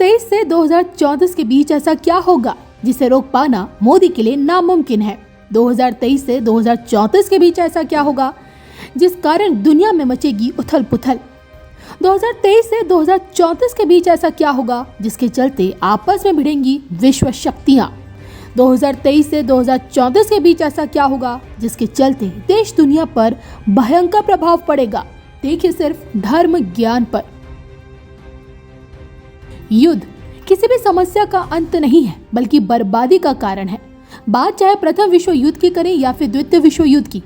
2023 से 2034 के बीच ऐसा क्या होगा जिसे रोक पाना मोदी के लिए नामुमकिन है? 2023 से 2034 के बीच ऐसा क्या होगा जिस कारण दुनिया में मचेगी उथल पुथल? 2023 से 2034 के बीच ऐसा क्या होगा जिसके चलते आपस में भिड़ेंगी विश्व शक्तियां? 2023 से 2034 के बीच ऐसा क्या होगा जिसके चलते देश दुनिया पर भयंकर प्रभाव पड़ेगा? देखिए सिर्फ धर्म ज्ञान पर। युद्ध किसी भी समस्या का अंत नहीं है बल्कि बर्बादी का कारण है। बात चाहे प्रथम विश्व युद्ध की करें या फिर द्वितीय विश्व युद्ध की,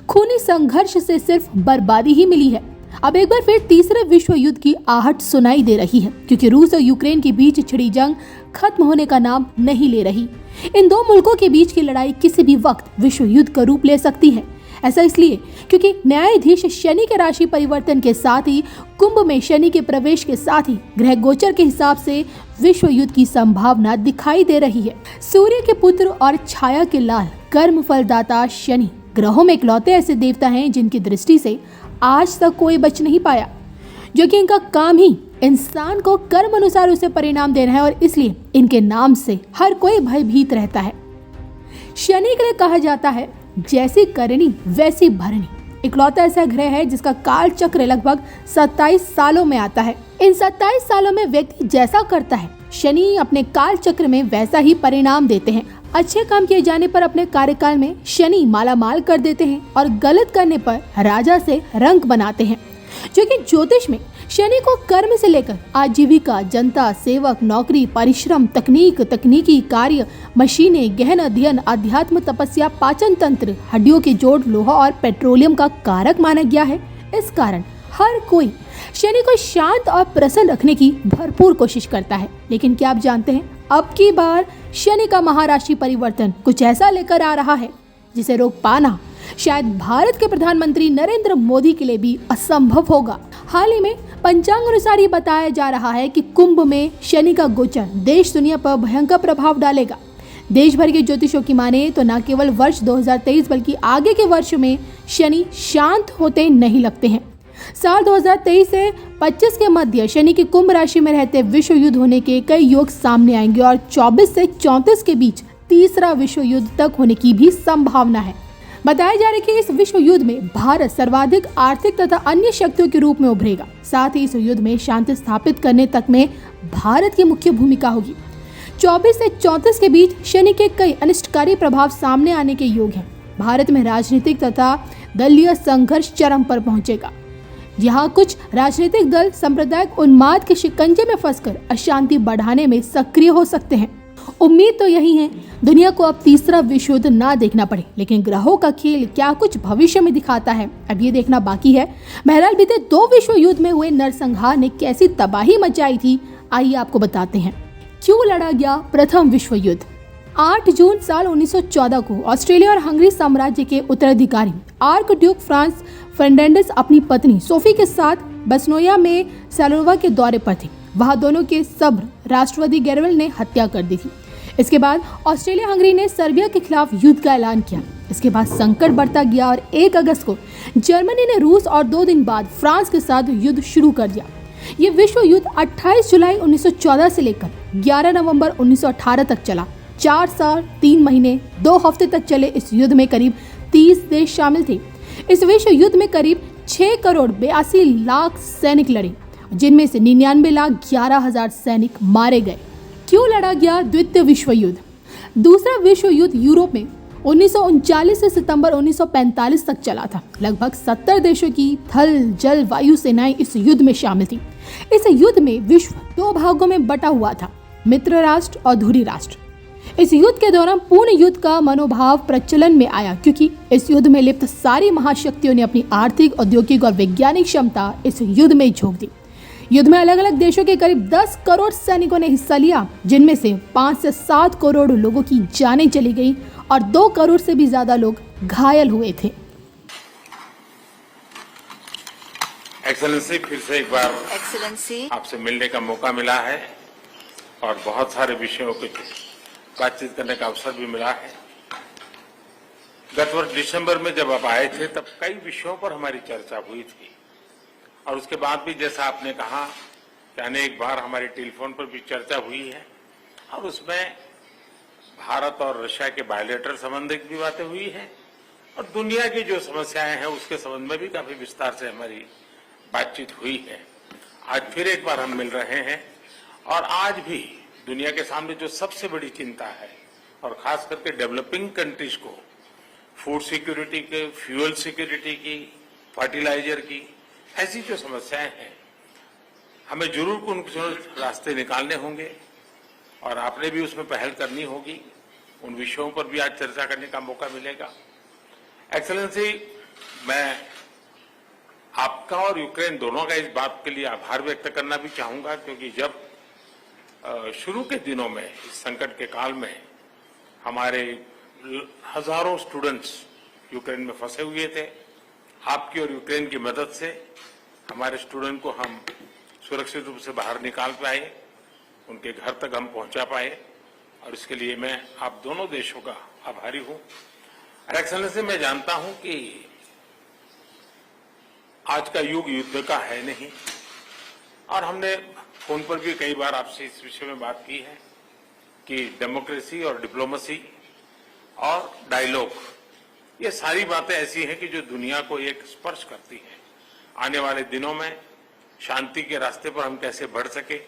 खूनी संघर्ष से सिर्फ बर्बादी ही मिली है। अब एक बार फिर तीसरे विश्व युद्ध की आहट सुनाई दे रही है क्योंकि रूस और यूक्रेन के बीच छिड़ी जंग खत्म होने का नाम नहीं ले रही। इन दो मुल्कों के बीच की लड़ाई किसी भी वक्त विश्व युद्ध का रूप ले सकती है। ऐसा इसलिए क्योंकि न्यायाधीश शनि के राशि परिवर्तन के साथ ही कुंभ में शनि के प्रवेश के साथ ही ग्रह गोचर के हिसाब से विश्व युद्ध की संभावना दिखाई दे रही है। सूर्य के पुत्र और छाया के लाल कर्म फलदाता शनि ग्रहों में इकलौते ऐसे देवता हैं जिनकी दृष्टि से आज तक कोई बच नहीं पाया, जो कि इनका काम ही इंसान को कर्म अनुसार उसे परिणाम देना है और इसलिए इनके नाम से हर कोई भयभीत रहता है। शनि के लिए कहा जाता है जैसी करनी वैसी भरनी। इकलौता ऐसा ग्रह है जिसका काल चक्र लगभग 27 सालों में आता है। इन 27 सालों में व्यक्ति जैसा करता है शनि अपने काल चक्र में वैसा ही परिणाम देते हैं। अच्छे काम किए जाने पर अपने कार्यकाल में शनि मालामाल कर देते हैं और गलत करने पर राजा से रंक बनाते हैं, जो कि ज्योतिष में शनि को कर्म से लेकर आजीविका, जनता, सेवक, नौकरी, परिश्रम, तकनीक, तकनीकी कार्य, मशीनें, गहन अध्ययन, अध्यात्म, तपस्या, पाचन तंत्र, हड्डियों के जोड़, लोहा और पेट्रोलियम का कारक माना गया है। इस कारण हर कोई शनि को शांत और प्रसन्न रखने की भरपूर कोशिश करता है। लेकिन क्या आप जानते हैं अब की बार शनि का महाराशि परिवर्तन कुछ ऐसा लेकर आ रहा है जिसे रोक पाना शायद भारत के प्रधानमंत्री नरेंद्र मोदी के लिए भी असंभव होगा। हाल ही में पंचांग अनुसार ये बताया जा रहा है कि कुंभ में शनि का गोचर देश दुनिया पर भयंकर प्रभाव डालेगा। देश भर के ज्योतिषों की माने तो न केवल वर्ष 2023 बल्कि आगे के वर्ष में शनि शांत होते नहीं लगते हैं। साल 2023 से 25 के मध्य शनि की कुंभ राशि में रहते विश्व युद्ध होने के कई योग सामने आएंगे और 24 से 34 के बीच तीसरा विश्व युद्ध तक होने की भी संभावना है। बताया जा रहा है कि इस विश्व युद्ध में भारत सर्वाधिक आर्थिक तथा अन्य शक्तियों के रूप में उभरेगा। साथ ही इस युद्ध में शांति स्थापित करने तक में भारत की मुख्य भूमिका होगी। 24 से 34 के बीच शनि के कई अनिष्टकारी प्रभाव सामने आने के योग हैं। भारत में राजनीतिक तथा दलीय संघर्ष चरम पर पहुंचेगा। यहाँ कुछ राजनीतिक दल सांप्रदायिक उन्माद के शिकंजे में फंसकर अशांति बढ़ाने में सक्रिय हो सकते हैं। उम्मीद तो यही है दुनिया को अब तीसरा विश्व युद्ध ना देखना पड़े, लेकिन ग्रहों का खेल क्या कुछ भविष्य में दिखाता है अब ये देखना बाकी है। बहरहाल बीते 2 विश्व युद्ध में हुए नरसंहार ने कैसी तबाही मचाई थी, आइए आपको बताते हैं। क्यों लड़ा गया प्रथम विश्व युद्ध? 8 जून साल 1914 को ऑस्ट्रेलिया और हंगरी साम्राज्य के उत्तराधिकारी आर्क ड्यूक फ्रांस फर्नांडिस अपनी पत्नी सोफी के साथ बसनोया में सैलोवा के दौरे पर थे। वहां दोनों के सब्र राष्ट्रवादी गेरवेल ने हत्या कर दी थी। इसके बाद ऑस्ट्रेलिया हंगरी ने सर्बिया के खिलाफ युद्ध का ऐलान किया। इसके बाद संकट बढ़ता गया और 1 अगस्त को जर्मनी ने रूस और 2 दिन बाद फ्रांस के साथ युद्ध शुरू कर दिया। ये विश्व युद्ध 28 जुलाई 1914 से लेकर 11 नवंबर 1918 तक चला। 4 साल 3 महीने 2 हफ्ते तक चले इस युद्ध में करीब 30 देश शामिल थे। इस विश्व युद्ध में करीब 6 करोड़ 82 लाख सैनिक लड़े, जिनमें से 99 लाख 11 हजार सैनिक मारे गए। क्यों लड़ा गया द्वितीय विश्व युद्ध? दूसरा विश्व युद्ध यूरोप में 1939 से सितंबर 1945 तक चला था। लगभग 70 देशों की थल, जल, वायु सेनाएं इस युद्ध में शामिल थी। इस युद्ध में विश्व 2 भागों में बटा हुआ था, मित्र राष्ट्र और धुरी राष्ट्र। इस युद्ध के दौरान पूर्ण युद्ध का मनोभाव प्रचलन में आया क्योंकि इस युद्ध में लिप्त सारी महाशक्तियों ने अपनी आर्थिक, औद्योगिक और वैज्ञानिक क्षमता इस युद्ध में झोंक दी। युद्ध में अलग अलग देशों के करीब 10 करोड़ सैनिकों ने हिस्सा लिया, जिनमें से 5 से 7 करोड़ लोगों की जानें चली गई और 2 करोड़ से भी ज्यादा लोग घायल हुए थे। एक्सेलेंसी, फिर से एक बार आपसे मिलने का मौका मिला है और बहुत सारे विषयों पे बातचीत करने का अवसर भी मिला है। गत वर्ष दिसंबर में जब आप आए थे तब कई विषयों पर हमारी चर्चा हुई थी और उसके बाद भी जैसा आपने कहा कि अनेक बार हमारे टेलीफोन पर भी चर्चा हुई है और उसमें भारत और रशिया के बायलैटरल संबंध की भी बातें हुई है और दुनिया की जो समस्याएं हैं उसके संबंध में भी काफी विस्तार से हमारी बातचीत हुई है। आज फिर एक बार हम मिल रहे हैं और आज भी दुनिया के सामने जो सबसे बड़ी चिंता है और खास करके डेवलपिंग कंट्रीज को फूड सिक्योरिटी के, फ्यूल सिक्योरिटी की, फर्टिलाइजर की, ऐसी जो समस्याएं हैं हमें जरूर उनके रास्ते निकालने होंगे और आपने भी उसमें पहल करनी होगी। उन विषयों पर भी आज चर्चा करने का मौका मिलेगा। एक्सेलेंसी, मैं आपका और यूक्रेन दोनों का इस बात के लिए आभार व्यक्त करना भी चाहूंगा क्योंकि जब शुरू के दिनों में इस संकट के काल में हमारे हजारों स्टूडेंट्स यूक्रेन में फंसे हुए थे, आपकी और यूक्रेन की मदद से हमारे स्टूडेंट को हम सुरक्षित रूप से बाहर निकाल पाए, उनके घर तक हम पहुंचा पाए और इसके लिए मैं आप दोनों देशों का आभारी हूं। एक्सेलेंसी, मैं जानता हूं कि आज का युग युद्ध का है नहीं और हमने फोन पर भी कई बार आपसे इस विषय में बात की है कि डेमोक्रेसी और डिप्लोमेसी और डायलॉग, ये सारी बातें ऐसी हैं कि जो दुनिया को एक स्पर्श करती हैं। आने वाले दिनों में शांति के रास्ते पर हम कैसे बढ़ सके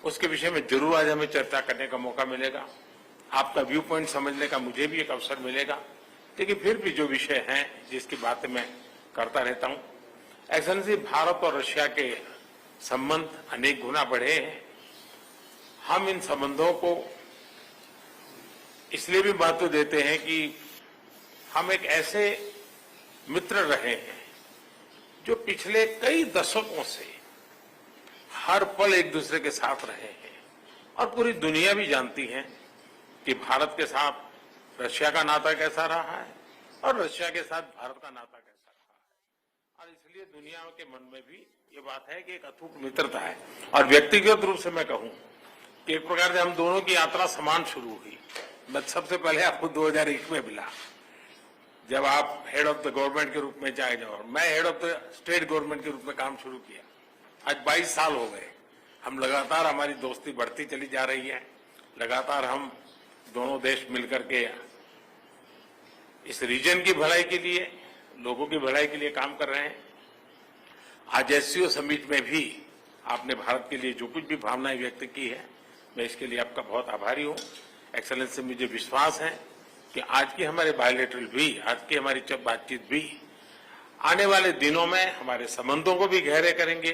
उसके विषय में जरूर आज हमें चर्चा करने का मौका मिलेगा। आपका व्यू पॉइंट समझने का मुझे भी एक अवसर मिलेगा, लेकिन फिर भी जो विषय हैं जिसकी बातें मैं करता रहता हूं। एक्सेलेंसी, भारत और रशिया के संबंध अनेक गुना बढ़े हैं। हम इन संबंधों को इसलिए भी महत्व देते हैं कि हम एक ऐसे मित्र रहे हैं जो पिछले कई दशकों से हर पल एक दूसरे के साथ रहे हैं और पूरी दुनिया भी जानती है कि भारत के साथ रशिया का नाता कैसा रहा है और रशिया के साथ भारत का नाता कैसा रहा है। और इसलिए दुनिया के मन में भी ये बात है कि एक अटूट मित्रता है। और व्यक्तिगत रूप से मैं कहूं कि एक प्रकार से हम दोनों की यात्रा समान शुरू हुई। मैं सबसे पहले आपको 2001 में मिला जब आप हेड ऑफ द गवर्नमेंट के रूप में चाहे जाओ, मैं head of the state government के रूप में काम शुरू किया। आज 22 साल हो गए। हम लगातार, हमारी दोस्ती बढ़ती चली जा रही है। लगातार हम दोनों देश मिलकर के इस रीजन की भलाई के लिए, लोगों की भलाई के लिए काम कर रहे हैं। आज एससीओ समिट में भी आपने भारत के लिए जो कुछ भी भावनाएं व्यक्त की है, मैं इसके लिए आपका बहुत आभारी हूं। एक्सेलेंसी, मुझे विश्वास है कि आज की हमारे बायलैटरल भी, आज की हमारी बातचीत भी आने वाले दिनों में हमारे संबंधों को भी गहरे करेंगे।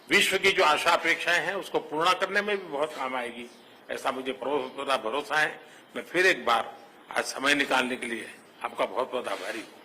विश्व की जो आशा अपेक्षाएं हैं उसको पूर्ण करने में भी बहुत काम आएगी, ऐसा मुझे पूरा भरोसा है। मैं फिर एक बार आज समय निकालने के लिए आपका बहुत बहुत आभारी हूं।